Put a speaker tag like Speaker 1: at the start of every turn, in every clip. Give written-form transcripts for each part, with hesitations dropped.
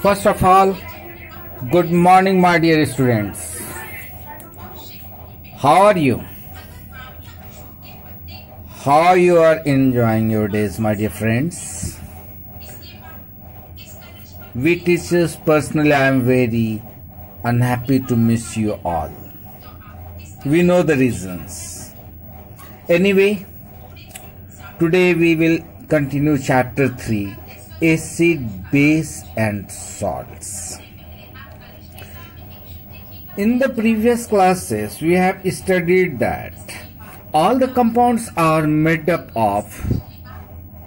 Speaker 1: First of all, good morning, my dear students. How are you? How you are enjoying your days, my dear friends? We teachers, personally, I am very unhappy to miss you all. We know the reasons. Anyway, today we will continue chapter 3, acid, base and salts. In the previous classes, we have studied that all the compounds are made up of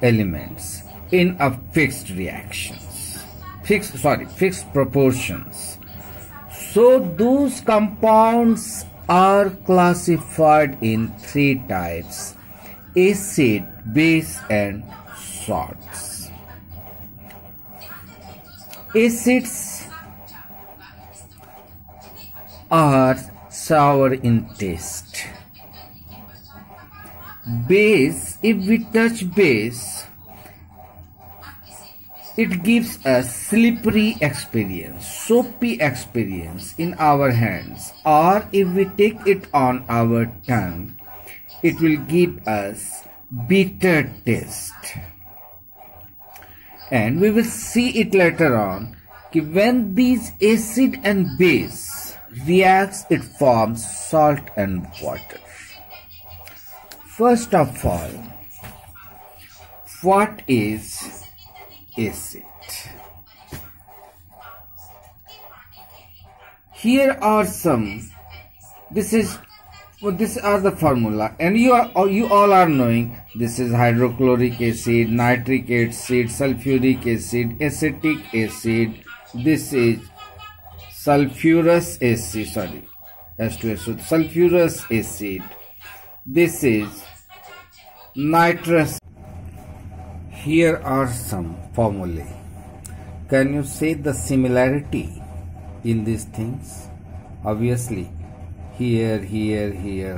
Speaker 1: elements in a fixed proportions. So those compounds are classified in 3 types: acid, base and salts. Acids are sour in taste. Base, if we touch base, it gives us slippery experience, soapy experience in our hands, or if we take it on our tongue, it will give us bitter taste. And we will see it later on, when these acid and base reacts, it forms salt and water. First of all, what is acid? Here are some. These are the formula, and you all are knowing. This is hydrochloric acid, nitric acid, sulfuric acid, acetic acid. This is sulfurous acid. H2SO, sulfurous acid. This is nitrous. Here are some formulae. Can you say the similarity in these things? Obviously, here,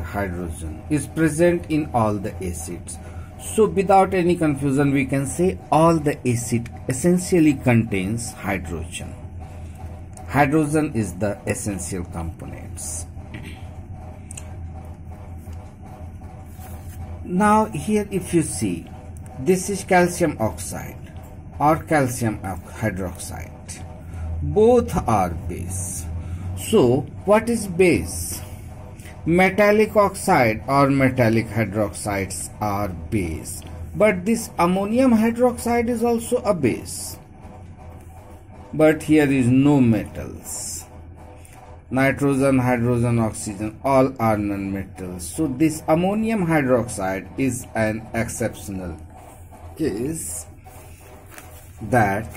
Speaker 1: hydrogen is present in all the acids. So without any confusion, we can say all the acid essentially contains hydrogen. Hydrogen is the essential components. Now here if you see, this is calcium oxide or calcium hydroxide. Both are base. So what is base? Metallic oxide or metallic hydroxides are base. But this ammonium hydroxide is also a base. But here is no metals. Nitrogen, hydrogen, oxygen, all are non-metals. So this ammonium hydroxide is an exceptional case that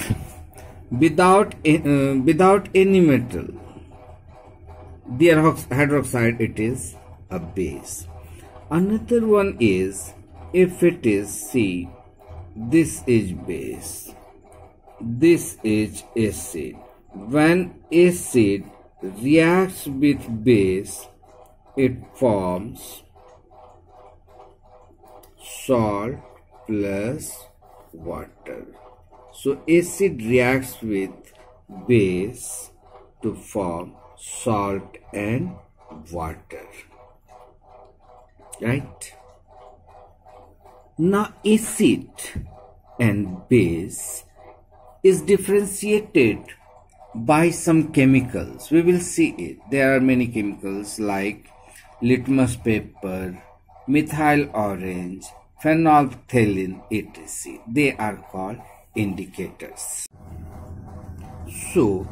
Speaker 1: without any metal, the hydroxide, it is a base. Another one is, if it is, see, this is base, this is acid. When acid reacts with base, it forms salt plus water. So acid reacts with base to form salt and water, right? Now acid and base is differentiated by some chemicals. We will see it. There are many chemicals like litmus paper, methyl orange, phenolphthalein, etc. They are called indicators. So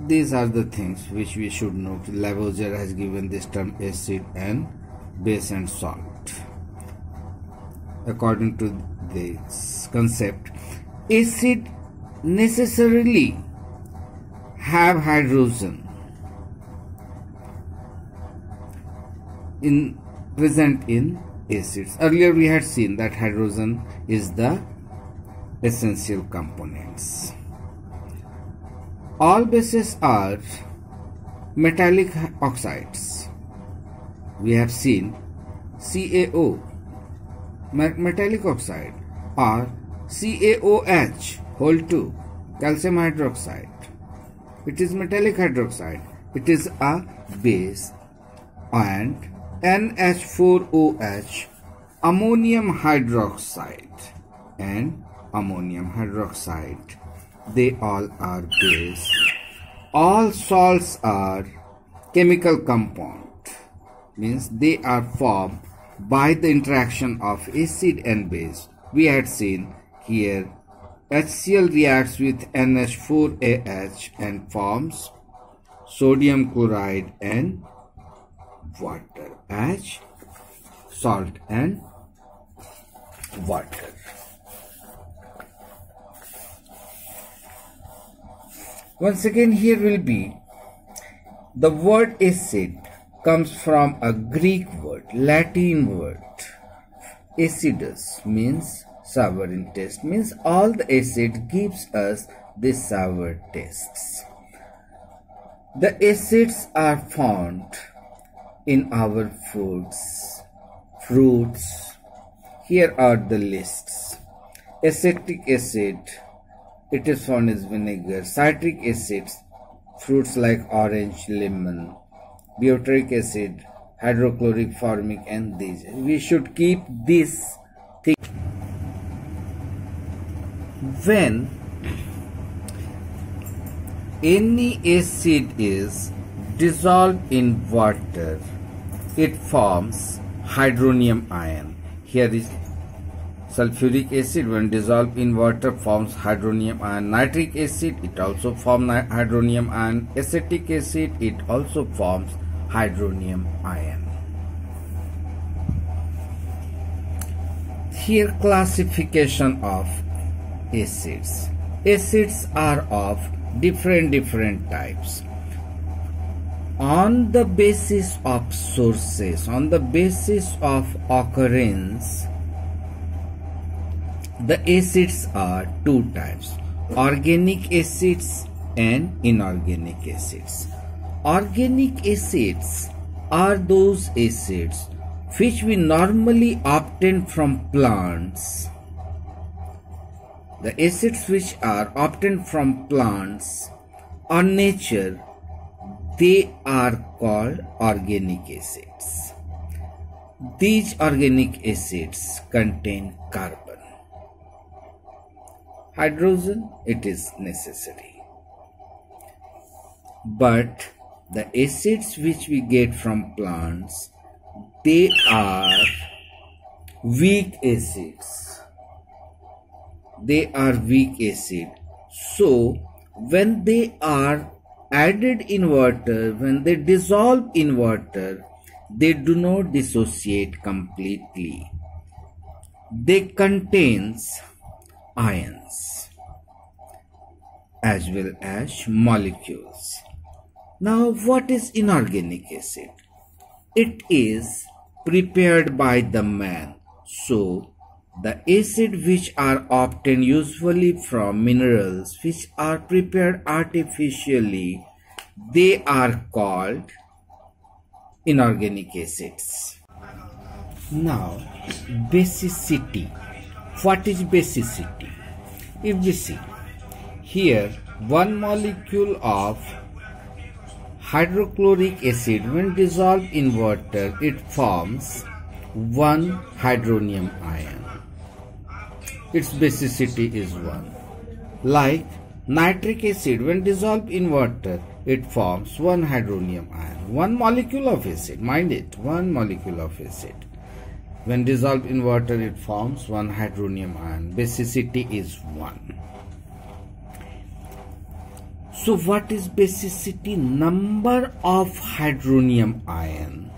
Speaker 1: these are the things which we should know. Lavoisier has given this term acid and base and salt. According to this concept, acid necessarily have hydrogen present in acids. Earlier we had seen that hydrogen is the essential components. All bases are metallic oxides. We have seen CaO, metallic oxide, or CaOH, Whole 2, calcium hydroxide. It is metallic hydroxide. It is a base. And NH4OH, ammonium hydroxide and ammonium hydroxide. They all are base. All salts are chemical compound, means they are formed by the interaction of acid and base. We had seen here HCl reacts with NH4AH and forms sodium chloride and water as salt and water. Once again, here will be the word acid comes from a Greek word, Latin word. Acidus means sour in taste, means all the acid gives us this sour tastes. The acids are found in our foods, fruits. Here are the lists. Acetic acid, it is found as vinegar. Citric acid, fruits like orange, lemon. Butyric acid, hydrochloric, formic, and these. We should keep this thing. When any acid is dissolved in water, it forms hydronium ion. Here is sulfuric acid, when dissolved in water, forms hydronium ion. Nitric acid, it also forms hydronium ion. Acetic acid, it also forms hydronium ion. Here classification of acids. Acids are of different types. On the basis of sources, on the basis of occurrence, the acids are two types: organic acids and inorganic acids. Organic acids are those acids which we normally obtain from plants. The acids which are obtained from plants or nature, they are called organic acids. These organic acids contain carbon. Hydrogen, it is necessary. But the acids which we get from plants, they are weak acids. They are weak acid. So when they are added in water, when they dissolve in water, they do not dissociate completely. They contains ions as well as molecules. Now, what is inorganic acid? It is prepared by the man. So the acid which are obtained usually from minerals which are prepared artificially, they are called inorganic acids. Now, basicity. What is basicity? If we see here, one molecule of hydrochloric acid, when dissolved in water, it forms one hydronium ion. Its basicity is 1. Like nitric acid, when dissolved in water, it forms one hydronium ion. One molecule of acid, mind it, one molecule of acid. When dissolved in water, it forms one hydronium ion. Basicity is 1. So what is basicity? Number of hydronium ion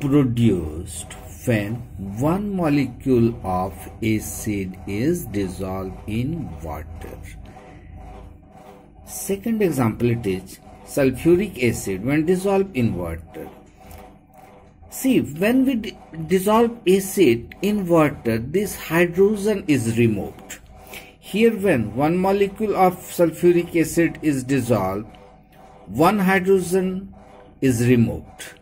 Speaker 1: produced when one molecule of acid is dissolved in water. Second example, it is sulfuric acid when dissolved in water. See, when we dissolve acid in water, this hydrogen is removed. Here, when one molecule of sulfuric acid is dissolved, one hydrogen is removed.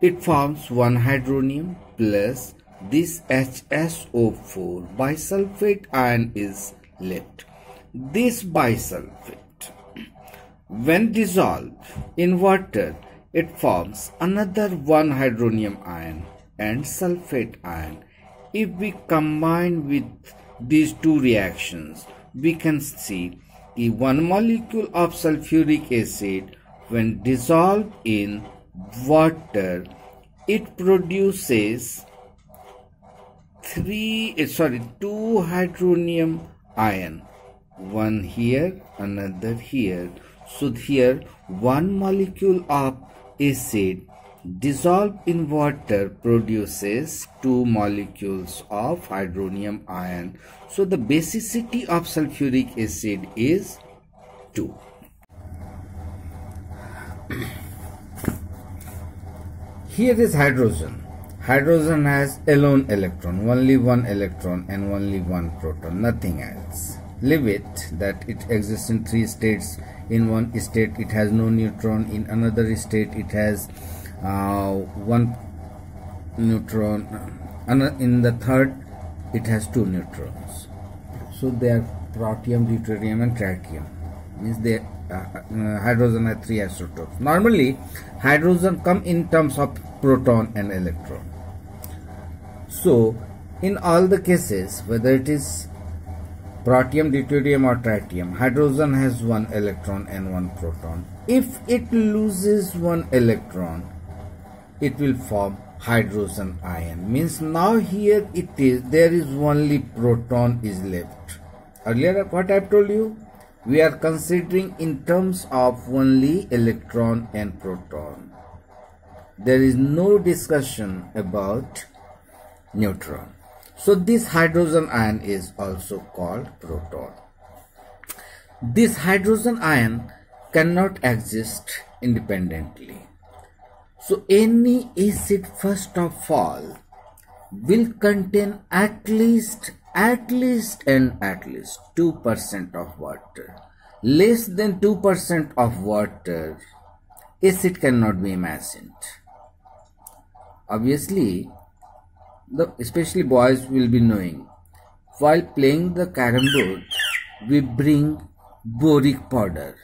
Speaker 1: It forms one hydronium plus this HSO4 bisulfate ion is left. this bisulfate, when dissolved in water, it forms another one hydronium ion and sulfate ion. If we combine with these two reactions, we can see the one molecule of sulfuric acid, when dissolved in water, it produces two hydronium ion, one here, another here. So here one molecule of acid dissolved in water produces two molecules of hydronium ion. So the basicity of sulfuric acid is 2. Here is hydrogen. Hydrogen has alone electron, only one electron and only one proton, nothing else. Leave it that it exists in 3 states. In one state it has no neutron, in another state it has one neutron, in the third it has 2 neutrons. So they are protium, deuterium and tritium. Means they hydrogen has 3 isotopes. Normally hydrogen come in terms of proton and electron. So in all the cases, whether it is protium, deuterium or tritium, hydrogen has 1 electron and 1 proton. If it loses 1 electron, it will form hydrogen ion. Means now here there is only proton is left. Earlier what I have told you, we are considering in terms of only electron and proton. There is no discussion about neutron. So this hydrogen ion is also called proton. This hydrogen ion cannot exist independently. So any acid first of all will contain at least 2% of water. Less than 2% of water, acid cannot be imagined. Obviously, especially boys will be knowing, while playing the carom board, we bring boric powder.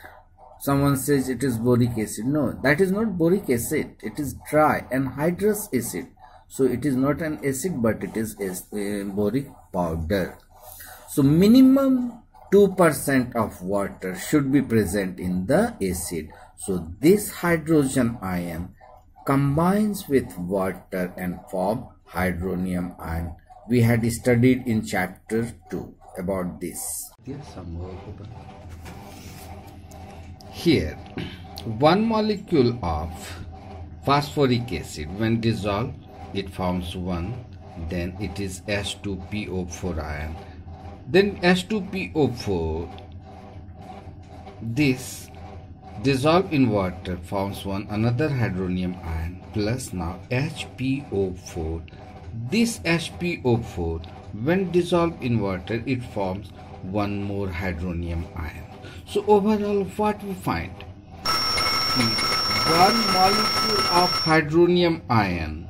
Speaker 1: Someone says it is boric acid. No, that is not boric acid. It is dry anhydrous acid. So it is not an acid, but it is boric powder. So minimum 2% of water should be present in the acid. So this hydrogen ion combines with water and form hydronium ion. We had studied in chapter 2 about this. Here, one molecule of phosphoric acid, when dissolved, it forms 1, then it is H2PO4 ion. Then H2PO4, this dissolved in water forms another hydronium ion plus now HPO4. This HPO4, when dissolved in water, it forms 1 more hydronium ion. So overall what we find? One molecule of hydronium ion,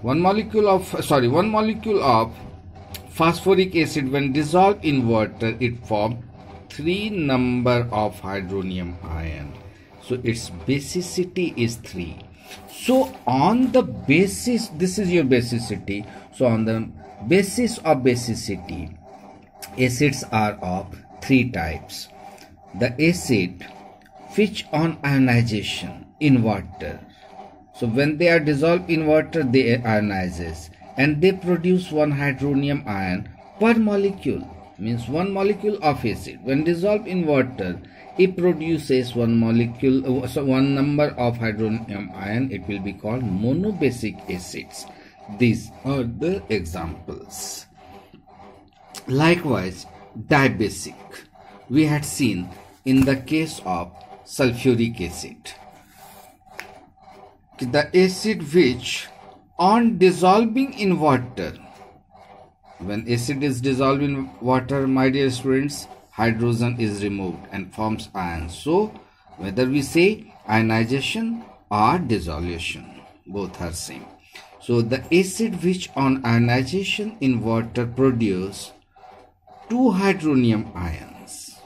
Speaker 1: one molecule of phosphoric acid, when dissolved in water, it forms 3 number of hydronium ion. So its basicity is 3. So on the basis, this is your basicity. So on the basis of basicity, acids are of 3 types. The acid which on ionization in water. So when they are dissolved in water, they ionizes and they produce 1 hydronium ion per molecule. Means 1 molecule of acid when dissolved in water, it produces 1 molecule, so 1 number of hydronium ion. It will be called monobasic acids. These are the examples. Likewise, dibasic we had seen in the case of sulfuric acid. The acid which on dissolving in water, when acid is dissolved in water, my dear students, hydrogen is removed and forms ions. So whether we say ionization or dissolution, both are same. So the acid which on ionization in water produce 2 hydronium ions.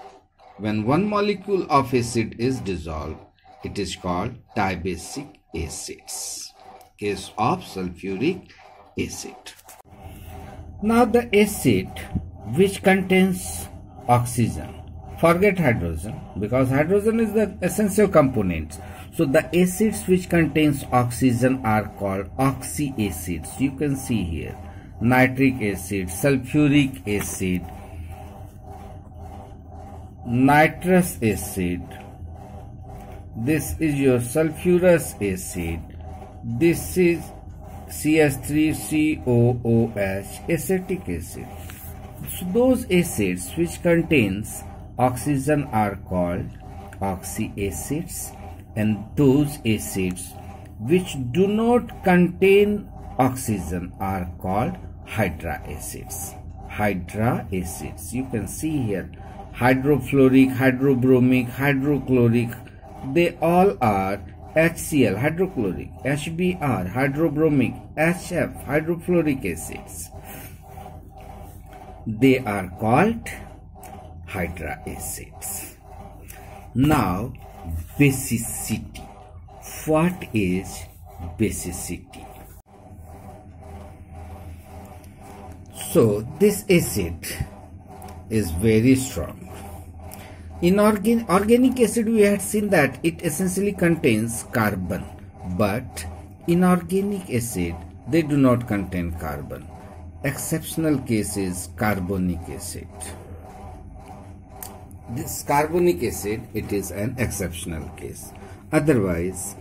Speaker 1: when one molecule of acid is dissolved, it is called dibasic acids. Case of sulfuric acid. Now the acid which contains oxygen, forget hydrogen because hydrogen is the essential component. So the acids which contains oxygen are called oxyacids. You can see here nitric acid, sulfuric acid, nitrous acid, this is your sulfurous acid, this is CH3COOH, acetic acid. So those acids which contains oxygen are called oxyacids, and those acids which do not contain oxygen are called hydroacids. Hydroacids, you can see here hydrofluoric, hydrobromic, hydrochloric, they all are HCl, hydrochloric, HBr, hydrobromic, HF, hydrofluoric acids. They are called hydroacids. Now, basicity. What is basicity? So, this acid is very strong. In organic acid, we had seen that it essentially contains carbon, but inorganic acid, they do not contain carbon. Exceptional case is carbonic acid. This carbonic acid, it is an exceptional case. Otherwise,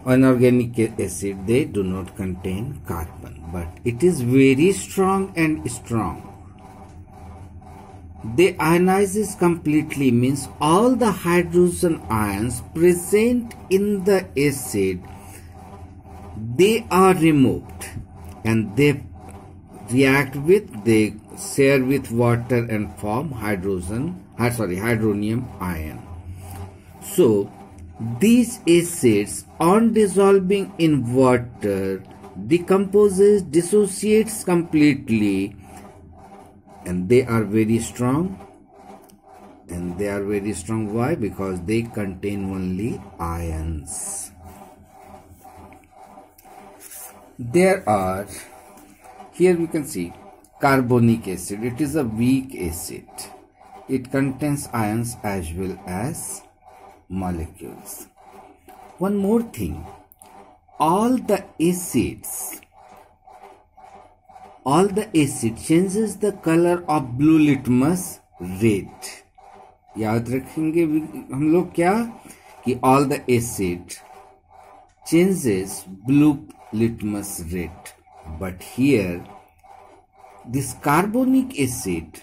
Speaker 1: inorganic acid, they do not contain carbon, but it is very strong and strong. They ionizes completely, means all the hydrogen ions present in the acid, they are removed and they react with, they share with water and form hydronium ion. So these acids on dissolving in water decomposes, dissociates completely, and they are very strong. And they are very strong. Why? Because they contain only ions. There are, here we can see carbonic acid. It is a weak acid. It contains ions as well as molecules. One more thing, all the acid changes the color of blue litmus red. याद रखेंगे हम लोग क्या कि all the acid changes blue litmus red, but here this carbonic acid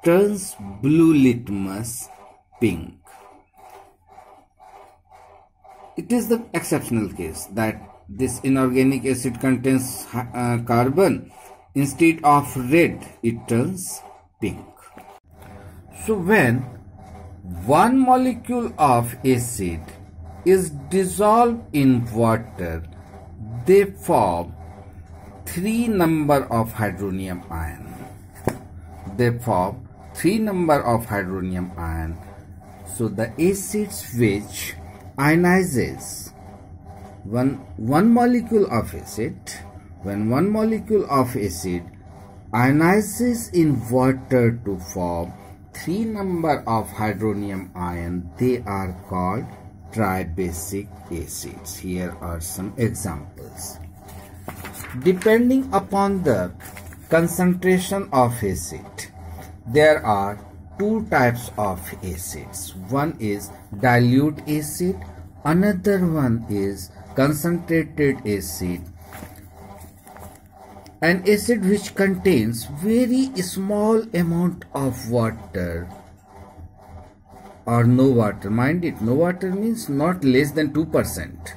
Speaker 1: turns blue litmus pink. It is the exceptional case that this inorganic acid contains carbon. Instead of red, it turns pink. So when one molecule of acid is dissolved in water, they form 3 number of hydronium ion. They form 3 number of hydronium ion. So the acids which ionizes one molecule of acid, when one molecule of acid ionizes in water to form 3 number of hydronium ion, they are called tribasic acids. Here are some examples. Depending upon the concentration of acid, there are 2 types of acids. One is dilute acid, another one is concentrated acid. An acid which contains very small amount of water or no water. Mind it, no water means not less than 2%.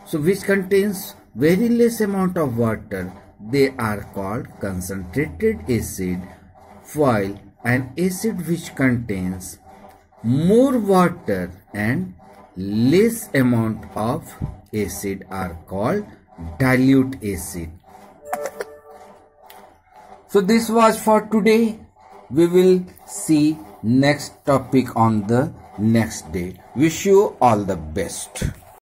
Speaker 1: So which contains very less amount of water, they are called concentrated acid, while an acid which contains more water and less amount of acid are called dilute acid. So this was for today. We will see next topic on the next day. Wish you all the best.